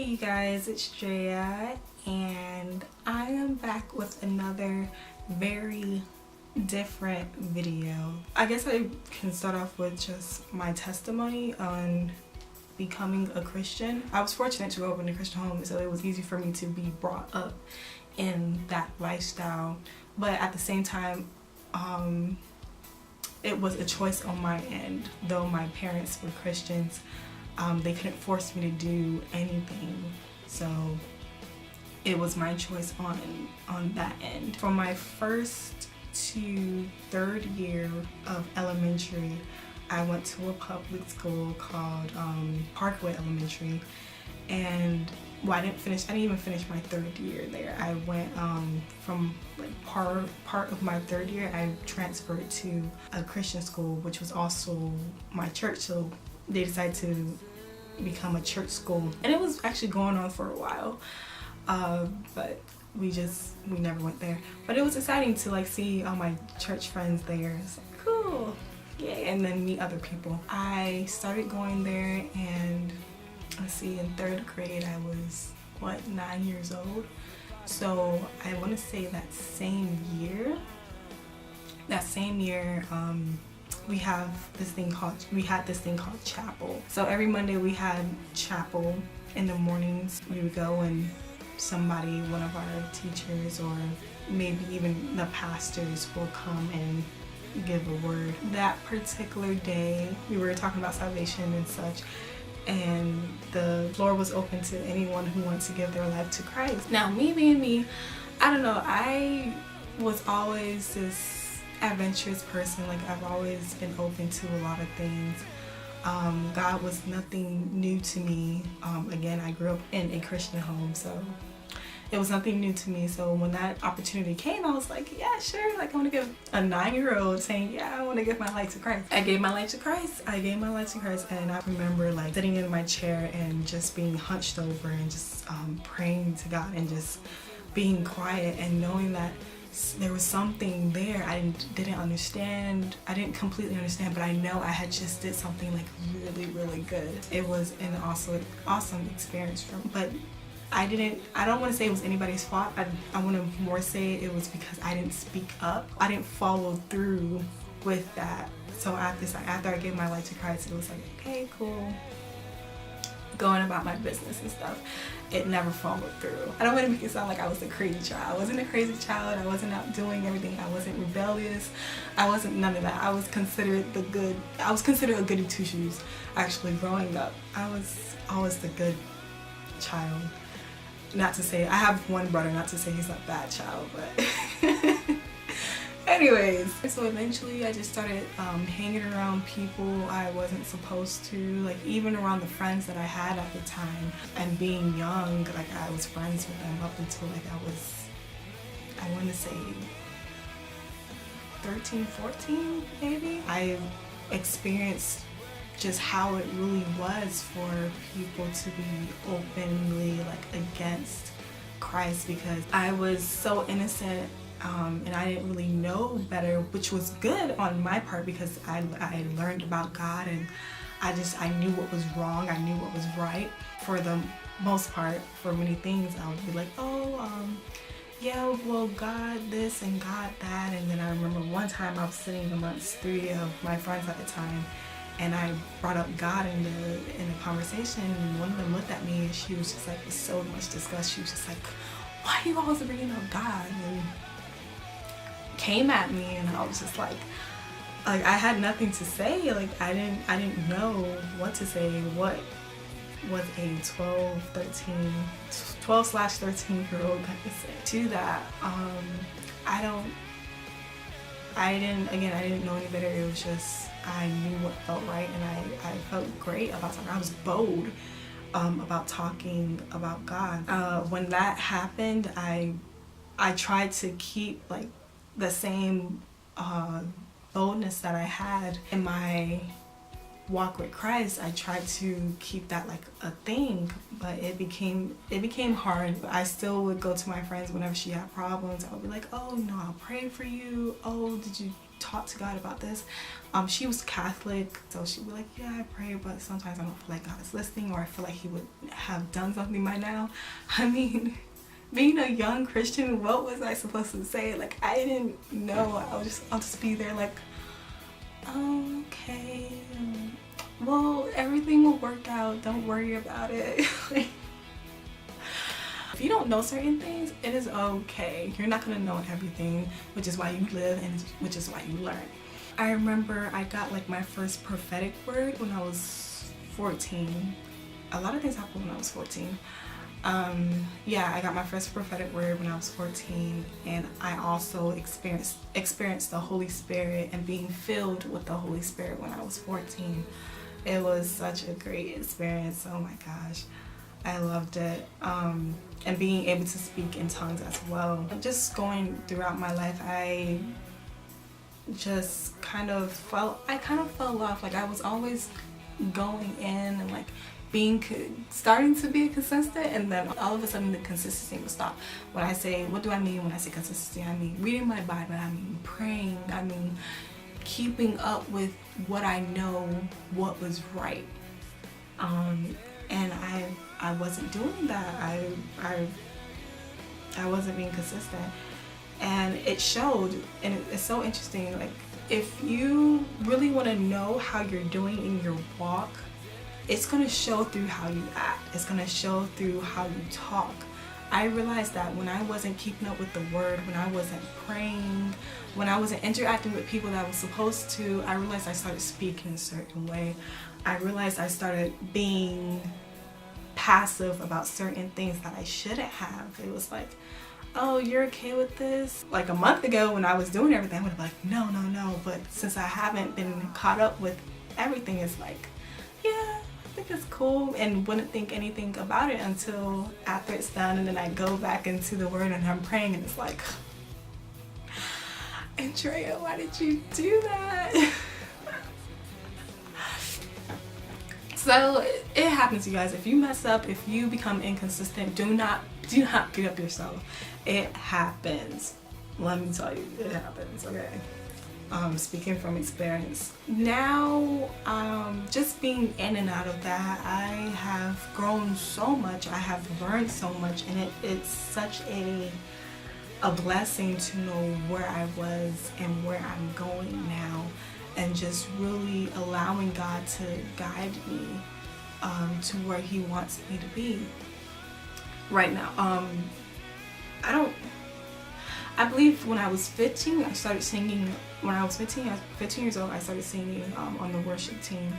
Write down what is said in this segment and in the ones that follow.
Hey you guys, it's Drea and I am back with another very different video. I guess I can start off with just my testimony on becoming a Christian. I was fortunate to grow up in a Christian home, so it was easy for me to be brought up in that lifestyle, but at the same time it was a choice on my end. Though my parents were Christians, they couldn't force me to do anything, so it was my choice on that end. From my first to third year of elementary, I went to a public school called Parkway Elementary, and I didn't even finish my third year there. I went from like part of my third year, I transferred to a Christian school, which was also my church, so they decided to become a church school, and it was actually going on for a while, but we never went there. But it was exciting to like see all my church friends there. It's like, cool, yay, and then meet other people. I started going there, and let's see, in third grade I was 9 years old, so I want to say that same year we had this thing called chapel. So every Monday we had chapel in the mornings. We would go, and one of our teachers or maybe even the pastors will come and give a word. That particular day we were talking about salvation and such, and the floor was open to anyone who wants to give their life to Christ. Now, me being me, I don't know, I was always this adventurous person. Like, I've always been open to a lot of things. God was nothing new to me. Again, I grew up in a Christian home, so it was nothing new to me. So when that opportunity came, I was like, yeah, sure. Like, I want to give a 9-year-old saying, yeah, I want to give my life to Christ. I gave my life to Christ. And I remember like sitting in my chair and just being hunched over and just praying to God and just being quiet and knowing that there was something there. I didn't understand. I didn't completely understand, but I know I had just did something like really, really good. It was an awesome experience for me. But I don't want to say it was anybody's fault. I want to more say it was because I didn't speak up. I didn't follow through with that. So after I gave my life to Christ, it was like, okay, cool, going about my business and stuff. It never followed through. I don't want to make it sound like I was a crazy child. I wasn't a crazy child. I wasn't out doing everything. I wasn't rebellious. I wasn't none of that. I was considered a goody two shoes. Actually, growing up, I was always the good child. Not to say, I have one brother, not to say he's not a bad child, but anyways. So eventually I just started hanging around people I wasn't supposed to, like even around the friends that I had at the time. And being young, like I was friends with them up until like I want to say 13, 14 maybe. I experienced just how it really was for people to be openly like against Christ, because I was so innocent and I didn't really know better, which was good on my part because I learned about God, and I knew what was wrong, I knew what was right. For the most part, for many things I would be like, yeah, well, God this and God that. And then I remember one time I was sitting amongst 3 of my friends at the time, and I brought up God in the conversation, and one of them looked at me and she was just like, with so much disgust, she was just like, why are you always bringing up God? And came at me, and I was just like I had nothing to say. Like I didn't know what to say. What was a 12/13-year-old gonna say to that? I didn't know any better. It was just, I knew what felt right, and I felt great about talking. I was bold about talking about God. When that happened, I tried to keep like the same boldness that I had in my walk with Christ. I tried to keep that like a thing, but it became hard. I still would go to my friends whenever she had problems. I would be like, oh no, I'll pray for you. Oh, did you talk to God about this. She was Catholic, so she'd be like, yeah, I pray, but sometimes I don't feel like God is listening, or I feel like he would have done something by now. I mean, being a young Christian, what was I supposed to say? Like, I didn't know. I'll just be there like, okay, well, everything will work out, don't worry about it. If you don't know certain things, it is okay. You're not gonna know everything, which is why you live and which is why you learn. I remember I got like my first prophetic word when I was 14. A lot of things happened when I was 14. Yeah, I got my first prophetic word when I was 14, and I also experienced the Holy Spirit and being filled with the Holy Spirit when I was 14. It was such a great experience. Oh my gosh, I loved it. And being able to speak in tongues as well. Just going throughout my life, I just kind of fell off. Like, I was always going in and like starting to be consistent, and then all of a sudden the consistency would stop. What do I mean when I say consistency? I mean reading my Bible, I mean praying, I mean keeping up with what I know what was right. And I wasn't doing that. I wasn't being consistent, and it showed. And it's so interesting. Like, if you really want to know how you're doing in your walk, it's going to show through how you act. It's going to show through how you talk. I realized that when I wasn't keeping up with the word, when I wasn't praying, when I wasn't interacting with people that I was supposed to, I realized I started speaking a certain way. I realized I started being passive about certain things that I shouldn't have. It was like, oh, you're okay with this? Like a month ago when I was doing everything, I would have been like, no, no, no. But since I haven't been caught up with everything, it's like, yeah, I think it's cool, and wouldn't think anything about it until after it's done. And then I go back into the word and I'm praying, and it's like, Andrea, why did you do that? So it happens, you guys. If you mess up, if you become inconsistent, do not beat up yourself. It happens. Let me tell you, it happens, okay? Speaking from experience. Now, just being in and out of that, I have grown so much. I have learned so much, and it's such a blessing to know where I was and where I'm going now, and just really allowing God to guide me to where He wants me to be right now. I believe when I was 15, I started singing. When I was 15 years old, I started singing on the worship team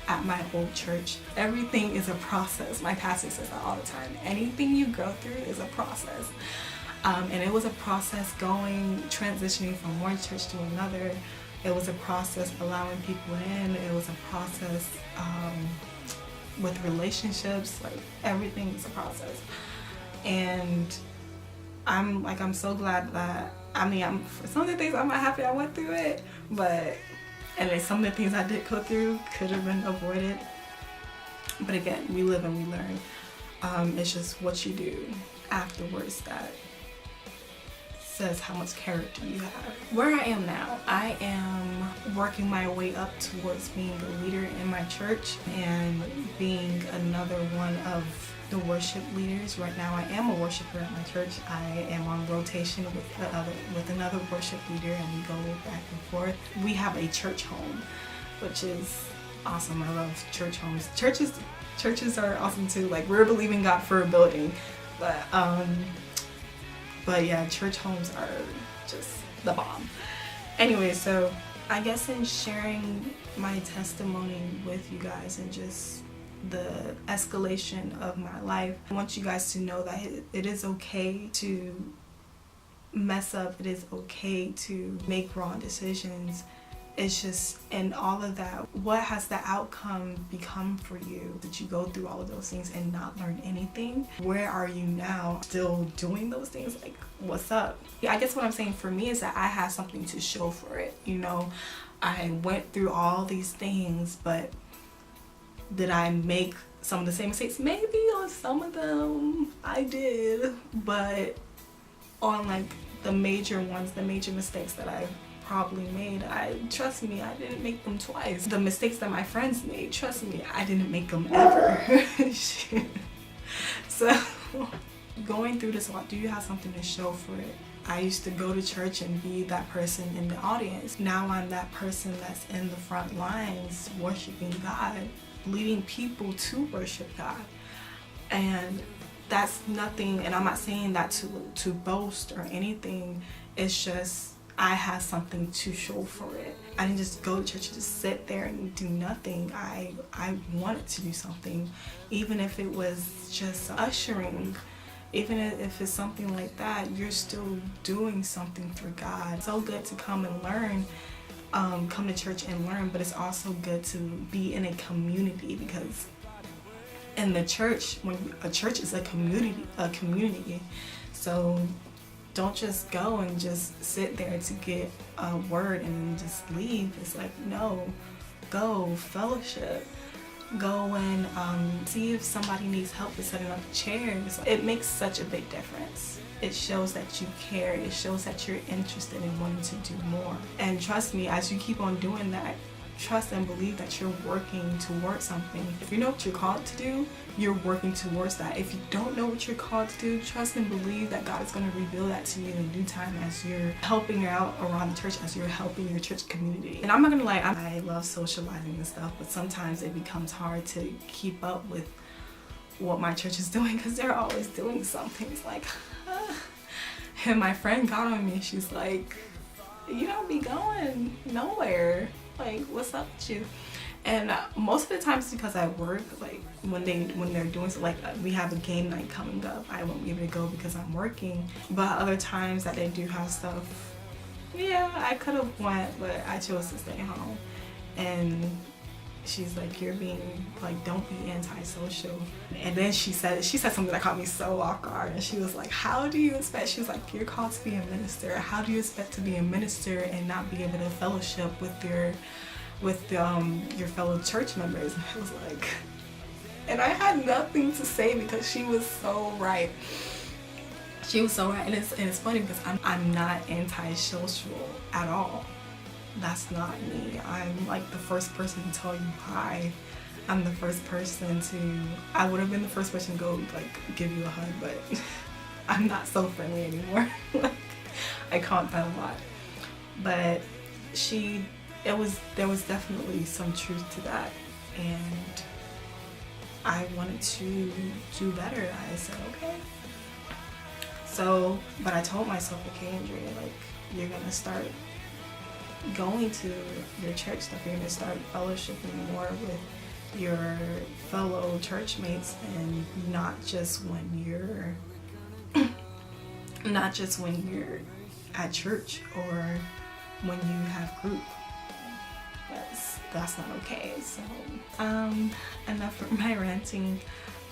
at my old church. Everything is a process. My pastor says that all the time. Anything you go through is a process. And it was a process transitioning from one church to another. It was a process allowing people in. It was a process with relationships. Like, everything is a process. And I'm so glad that, for some of the things I'm not happy I went through it, and then some of the things I did go through could have been avoided. But again, we live and we learn. It's just what you do afterwards that says how much character you have. Where I am now, I am working my way up towards being a leader in my church and being another one of the worship leaders. Right now I am a worshiper at my church. I am on rotation with another worship leader, and we go back and forth. We have a church home, which is awesome. I love church homes. Churches are awesome too. Like, we're believing God for a building, but yeah, church homes are just the bomb. Anyway, so I guess in sharing my testimony with you guys and just the escalation of my life, I want you guys to know that it is okay to mess up. It is okay to make wrong decisions. It's just, in all of that, what has the outcome become for you? Did you go through all of those things and not learn anything? Where are you now? Still doing those things? Like, what's up? Yeah, I guess what I'm saying for me is that I have something to show for it. You know, I went through all these things, but did I make some of the same mistakes? Maybe on some of them I did, but on like the major ones, the major mistakes that probably made, trust me, I didn't make them twice. The mistakes that my friends made, trust me, I didn't make them ever. So going through this a lot, do you have something to show for it? I used to go to church and be that person in the audience. Now I'm that person that's in the front lines worshiping God, leading people to worship God. And that's nothing, and I'm not saying that to boast or anything. It's just I have something to show for it. I didn't just go to church and just sit there and do nothing. I wanted to do something, even if it was just ushering. Even if it's something like that, you're still doing something for God. It's so good to come and learn, come to church and learn, but it's also good to be in a community, because in the church, a church is a community. So don't just go and just sit there to get a word and just leave. It's like, no, go fellowship. Go and see if somebody needs help with setting up chairs. It makes such a big difference. It shows that you care. It shows that you're interested in wanting to do more. And trust me, as you keep on doing that, trust and believe that you're working towards something. If you know what you're called to do, you're working towards that. If you don't know what you're called to do, trust and believe that God is going to reveal that to you in due time as you're helping out around the church, as you're helping your church community. And I'm not gonna lie, I love socializing and stuff, but sometimes it becomes hard to keep up with what my church is doing, because they're always doing something. It's like, and my friend got on me. She's like, you don't be going nowhere. Like, what's up with you? And most of the times, because I work, like when they're doing so, like we have a game night coming up, I won't be able to go because I'm working. But other times that they do have stuff, yeah, I could have went, but I chose to stay home. And she's like, you're being like, don't be antisocial. And then she said something that caught me so off guard. And she was like, how do you expect, she was like, you're called to be a minister. How do you expect to be a minister and not be able to fellowship with your fellow church members? And I was like, and I had nothing to say because she was so right. She was so right. And it's funny because I'm not antisocial at all. That's not me. I'm like the first person to tell you hi. I'm the first person I would have been the first person to go like give you a hug, but I'm not so friendly anymore. Like, I can't that a lot. But there was definitely some truth to that, and I wanted to do better. I said, okay. So, but I told myself, okay, Andrea, like, you're gonna start going to your church stuff. You're gonna start fellowshipping more with your fellow church mates, and not just when you're at church or when you have group. That's not okay. So enough for my ranting.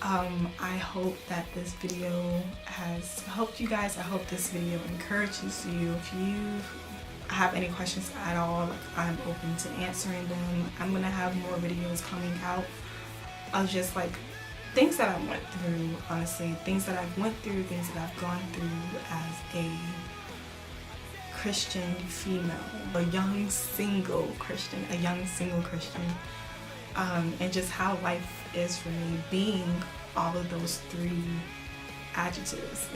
I hope that this video has helped you guys. I hope this video encourages you. If you have any questions at all, like, I'm open to answering them. I'm gonna have more videos coming out of just like things that I went through, honestly, things that I've went through, things that I've gone through as a Christian female, a young single Christian, and just how life is for me, being all of those three adjectives.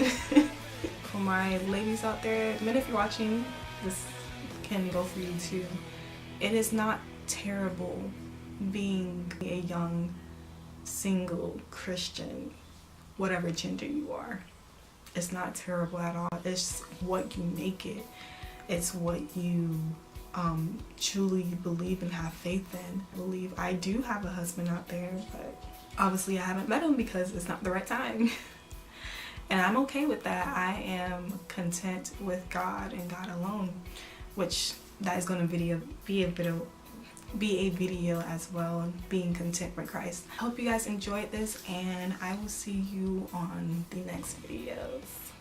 For my ladies out there, men, if you're watching, this can go for you too. It is not terrible being a young single Christian, whatever gender you are. It's not terrible at all. It's what you make it. It's what you truly believe and have faith in. I do have a husband out there, but obviously I haven't met him because it's not the right time. And I'm okay with that. I am content with God and God alone, which that is going to be a video as well, being content with Christ. I hope you guys enjoyed this, and I will see you on the next videos.